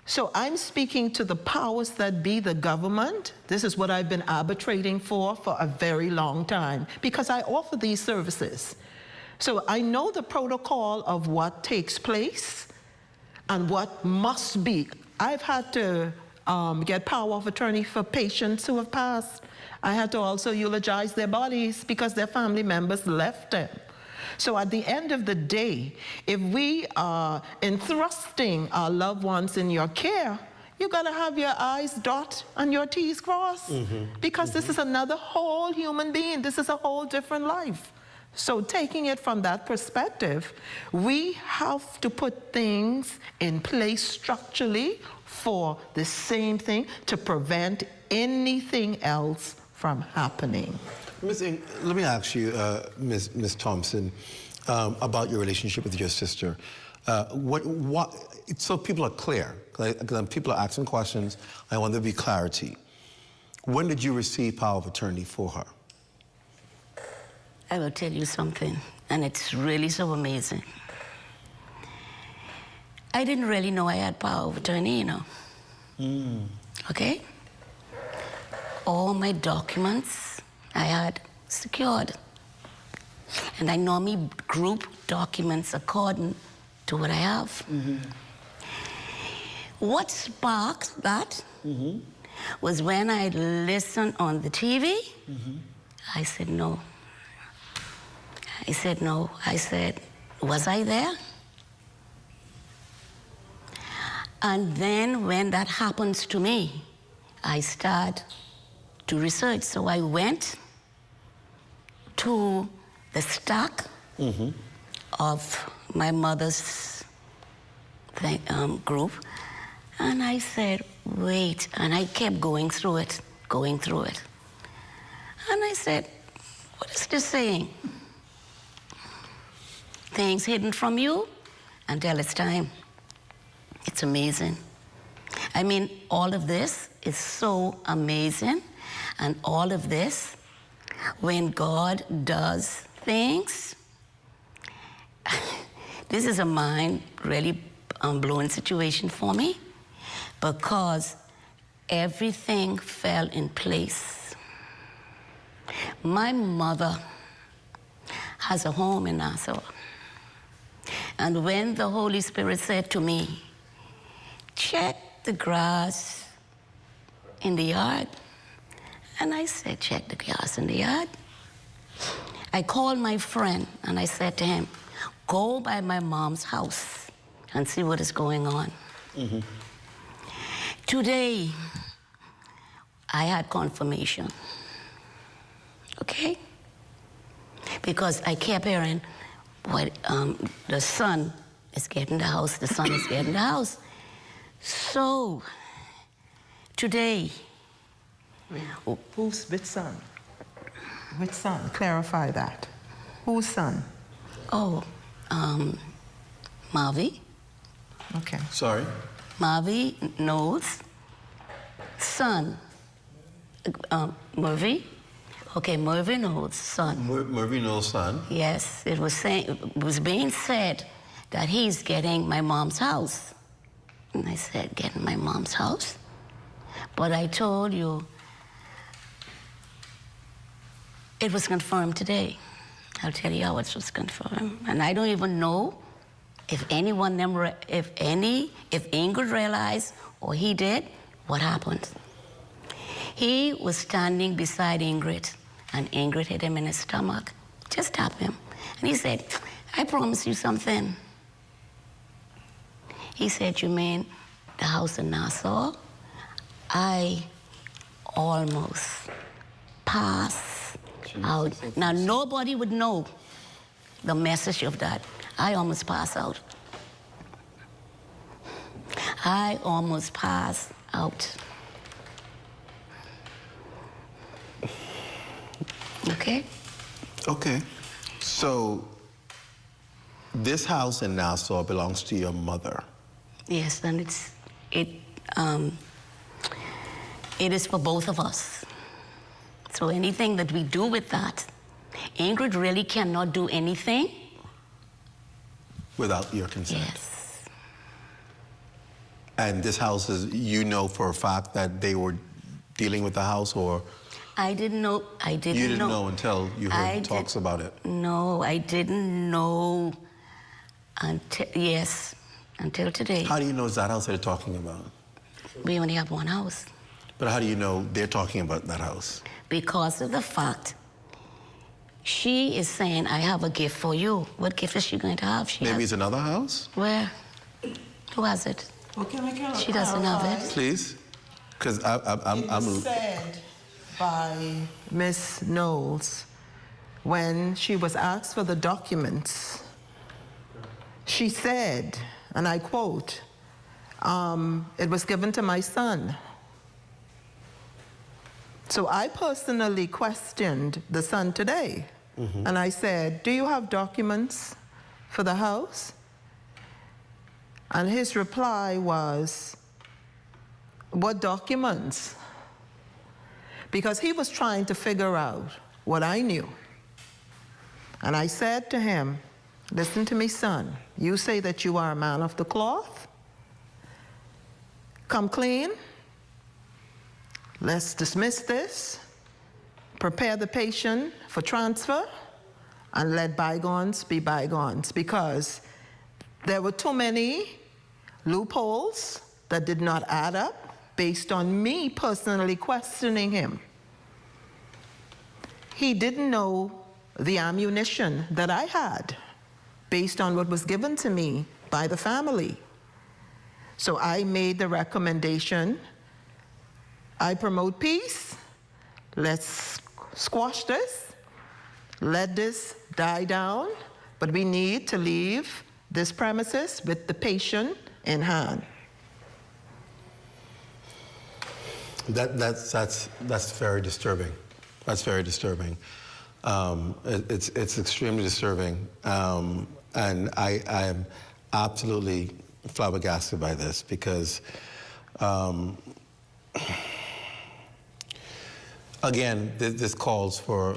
So I'm speaking to the powers that be, the government. This is what I've been arbitrating for a very long time, because I offer these services. So I know the protocol of what takes place and what must be. I've had to get power of attorney for patients who have passed. I had to also eulogize their bodies because their family members left them. So at the end of the day, if we are entrusting our loved ones in your care, you got to have your I's dot and your T's crossed, because this is another whole human being. This is a whole different life. So taking it from that perspective, we have to put things in place structurally for the same thing to prevent anything else from happening. Let me ask you, Ms. Thompson, about your relationship with your sister. So people are clear, because people are asking questions. I want there to be clarity. When did you receive power of attorney for her? I will tell you something, and it's really so amazing. I didn't really know I had power of attorney, you know. Okay? All my documents I had secured. And I normally group documents according to what I have. What sparked that was when I listened on the TV. I said, no. I said, no. I said, was I there? And then when that happens to me, I start to research. So I went to the stack of my mother's group, and I said, wait, and I kept going through it. And I said, what is this saying? Things hidden from you until it's time. It's amazing. I mean, all of this is so amazing, and all of this, when God does things, this is a really blowing situation for me, because everything fell in place. My mother has a home in Nassau, and when the Holy Spirit said to me, check the grass in the yard, and I said, check the grass in the yard. I called my friend and I said to him, go by my mom's house and see what is going on. Today, I had confirmation, okay? Because I kept hearing, the son is getting the house, the son is getting the house. So, today... Which son? Which son? Clarify that. Whose son? Oh, Marvy. Okay. Sorry? Marvy Knowles' son. Murphy? Okay, Murphy Knowles' son. Murphy Knowles' son? Yes, it was being said that he's getting my mom's house. And I said, getting my mom's house? But I told you, it was confirmed today. I'll tell you how it was confirmed. And I don't even know if if Ingrid realized or he did, what happened. He was standing beside Ingrid, and Ingrid hit him in his stomach. Just tap him. And he said, I promise you something. He said, you mean the house in Nassau? I almost passed out. Now, nobody would know the message of that. I almost passed out. I almost passed out. Okay? Okay. So, this house in Nassau belongs to your mother. Yes, and it is for both of us. So anything that we do with that, Ingrid really cannot do anything without your consent. Yes. And this house is, you know for a fact that they were dealing with the house, or? I didn't know. You didn't know until you heard talks about it? No, I didn't know until today. How do you know it's that house they're talking about? We only have one house. But how do you know they're talking about that house? Because of the fact she is saying, I have a gift for you. What gift is she going to have? Maybe it's another house? Where? Who has it? Okay, she doesn't have it. Please? Because It was said by Miss Knowles when she was asked for the documents. She said, and I quote, it was given to my son. So I personally questioned the son today. And I said, do you have documents for the house? And his reply was, what documents? Because he was trying to figure out what I knew. And I said to him, listen to me, son. You say that you are a man of the cloth. Come clean. Let's dismiss this. Prepare the patient for transfer and let bygones be bygones, because there were too many loopholes that did not add up based on me personally questioning him. He didn't know the ammunition that I had based on what was given to me by the family. So I made the recommendation, I promote peace, let's squash this, let this die down, but we need to leave this premises with the patient in hand. That's very disturbing. That's very disturbing. It's extremely disturbing, and I am absolutely flabbergasted by this, because again, this calls for.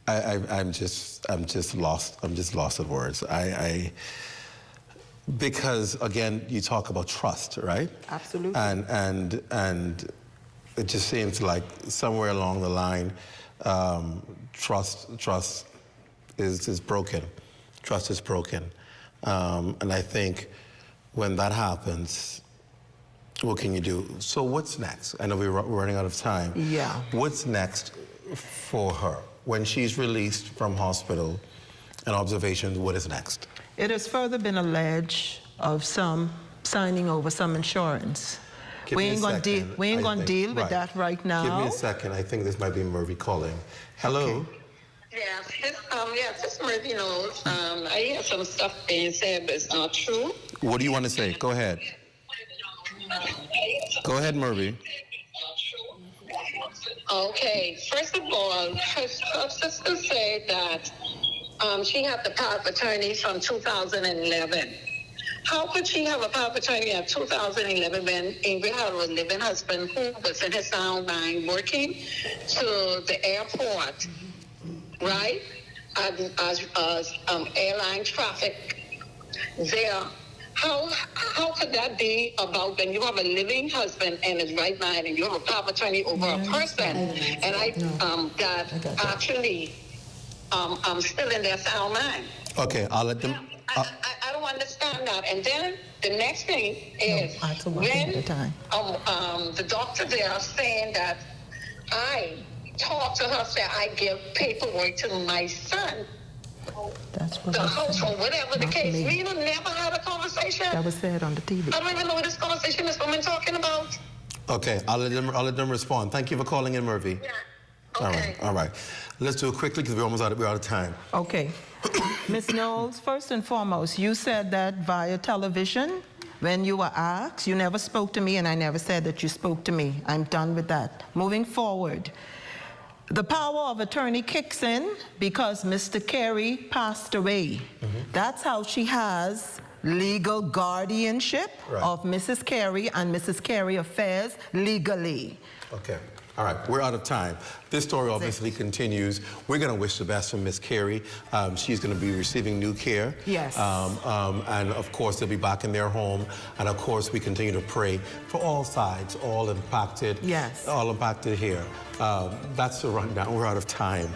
I'm just lost. I'm just lost at words. Because again, you talk about trust, right? Absolutely. And it just seems like somewhere along the line, trust is broken. Trust is broken, and I think when that happens, what can you do? So what's next? I know we're running out of time. Yeah. What's next for her when she's released from hospital and observations? What is next? It has further been alleged of some signing over some insurance. We ain't gonna deal with that right now. Give me a second. I think this might be Murphy calling. Hello. Okay. Yes, this Murphy knows. I hear some stuff being said, but it's not true. What do you want to say? Go ahead. Go ahead, Murphy. Okay. First of all, her sister said that she had the power of attorney from 2011. How could she have a power of attorney in 2011 when Ingrid had a living husband who was in his sound mind working to the airport, right? As airline traffic there. How could that be about when you have a living husband and his right mind and you have a power of attorney over a person? And that actually still in their sound mind. Okay, I'll let them. I don't understand that. And then the next thing is when the doctor there saying that I talked to her, said I give paperwork to my son. That's what the house or whatever the case. Me. We never had a conversation. That was said on the TV. I don't even know what this conversation is woman talking about. Okay, I'll let them respond. Thank you for calling in, Murphy. Yeah. Okay. All right. Let's do it quickly because we're out of time. Okay. Ms. Knowles, first and foremost, you said that via television. When you were asked, you never spoke to me, and I never said that you spoke to me. I'm done with that. Moving forward, the power of attorney kicks in because Mr. Carey passed away. That's how she has legal guardianship of Mrs. Carey and Mrs. Carey affairs legally. Okay. All right, we're out of time. This story obviously continues. We're going to wish the best for Miss Carey. She's going to be receiving new care. Yes. And of course, they'll be back in their home. And of course, we continue to pray for all sides, all impacted. Yes. All impacted here. That's the rundown. We're out of time.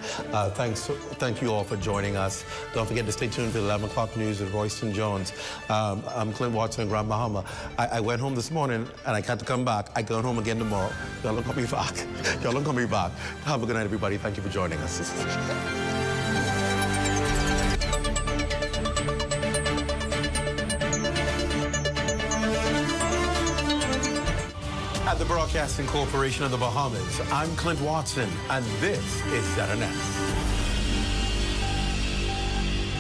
Thank you all for joining us. Don't forget to stay tuned for 11 o'clock news with Royston Jones. I'm Clint Watson in Grand Bahama. I went home this morning and I had to come back. I go home again tomorrow. Y'all don't call me back. Y'all don't call me back. Have a good night, everybody. Thank you for joining us. At the Broadcasting Corporation of the Bahamas, I'm Clint Watson, and this is ZNS.